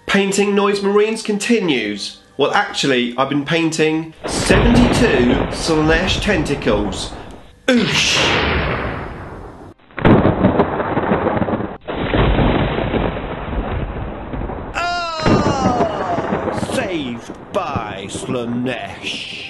Painting Noise Marines continues. Well, actually, I've been painting 72 Slaanesh Tentacles. Oosh! Oh! Saved by Slaanesh.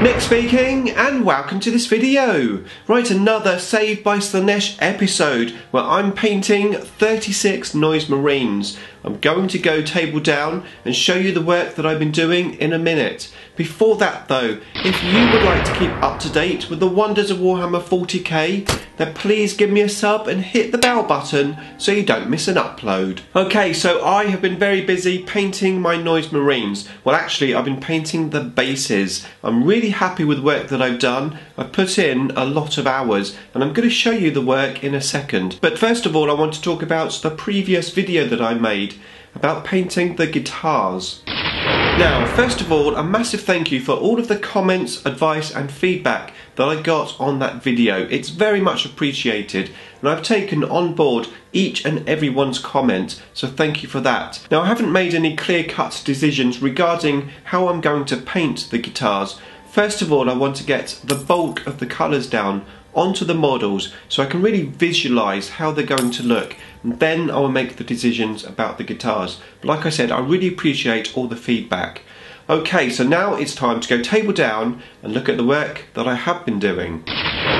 Nick speaking, and welcome to this video. Right, another Saved by Slaanesh episode where I'm painting 36 Noise Marines. I'm going to go table down and show you the work that I've been doing in a minute. Before that though, if you would like to keep up to date with the wonders of Warhammer 40k, then please give me a sub and hit the bell button so you don't miss an upload. Okay, so I have been very busy painting my Noise Marines. Well, actually, I've been painting the bases. I'm really happy with the work that I've done. I've put in a lot of hours and I'm going to show you the work in a second. But first of all, I want to talk about the previous video that I made about painting the guitars. Now, first of all, a massive thank you for all of the comments, advice and feedback that I got on that video. It's very much appreciated and I've taken on board each and everyone's comment, so thank you for that. Now, I haven't made any clear-cut decisions regarding how I'm going to paint the guitars. First of all, I want to get the bulk of the colours down onto the models so I can really visualise how they're going to look, and then I will make the decisions about the guitars. But like I said, I really appreciate all the feedback. Okay, so now it's time to go table down and look at the work that I have been doing.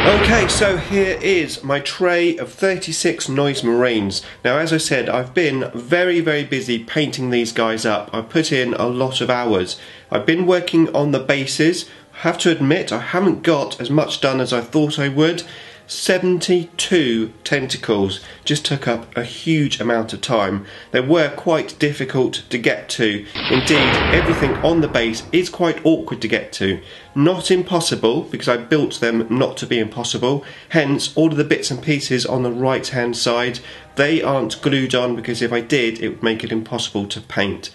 Okay, so here is my tray of 36 Noise Marines. Now, as I said, I've been very busy painting these guys up. I've put in a lot of hours. I've been working on the bases. I have to admit, I haven't got as much done as I thought I would. 72 tentacles just took up a huge amount of time. They were quite difficult to get to. Indeed, everything on the base is quite awkward to get to. Not impossible, because I built them not to be impossible. Hence, all of the bits and pieces on the right hand side, they aren't glued on, because if I did, it would make it impossible to paint.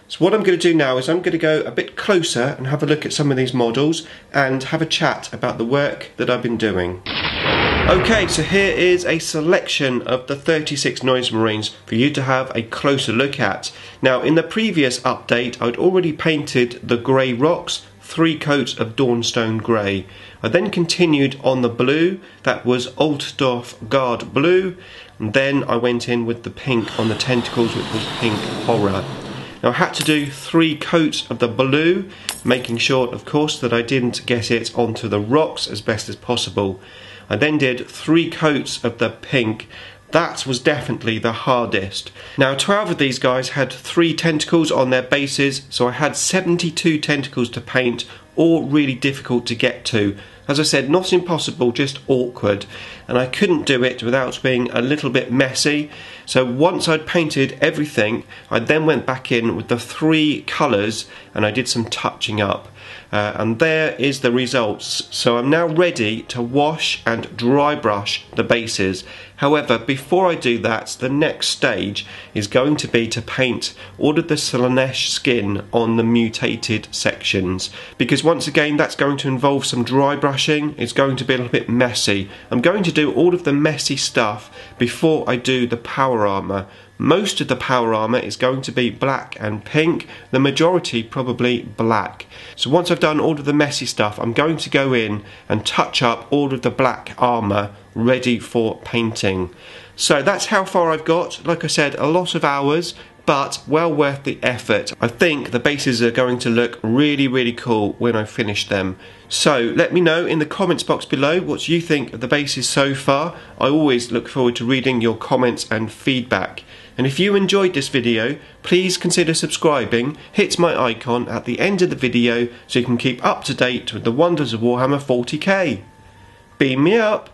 So what I'm going to do now is I'm going to go a bit closer and have a look at some of these models and have a chat about the work that I've been doing. Okay, so here is a selection of the 36 Noise Marines for you to have a closer look at. Now, in the previous update, I'd already painted the grey rocks, 3 coats of Dawnstone grey. I then continued on the blue, that was Altdorf Guard blue, and then I went in with the pink on the tentacles, which was pink horror. Now, I had to do 3 coats of the blue, making sure, of course, that I didn't get it onto the rocks as best as possible. I then did 3 coats of the pink. That was definitely the hardest. Now, 12 of these guys had 3 tentacles on their bases, so I had 72 tentacles to paint, all really difficult to get to. As I said, not impossible, just awkward. And I couldn't do it without being a little bit messy. So once I'd painted everything, I then went back in with the 3 colours and I did some touching up. And there is the results. So I'm now ready to wash and dry brush the bases. However, before I do that, the next stage is going to be to paint all of the Slaanesh skin on the mutated sections. Because once again, that's going to involve some dry brushing. It's going to be a little bit messy. I'm going to do all of the messy stuff before I do the power armour. Most of the power armour is going to be black and pink, the majority probably black. So once I've done all of the messy stuff, I'm going to go in and touch up all of the black armour ready for painting. So that's how far I've got. Like I said, a lot of hours, but well worth the effort. I think the bases are going to look really cool when I finish them. So let me know in the comments box below what you think of the bases so far. I always look forward to reading your comments and feedback. And if you enjoyed this video, please consider subscribing. Hit my icon at the end of the video so you can keep up to date with the wonders of Warhammer 40k. Beam me up!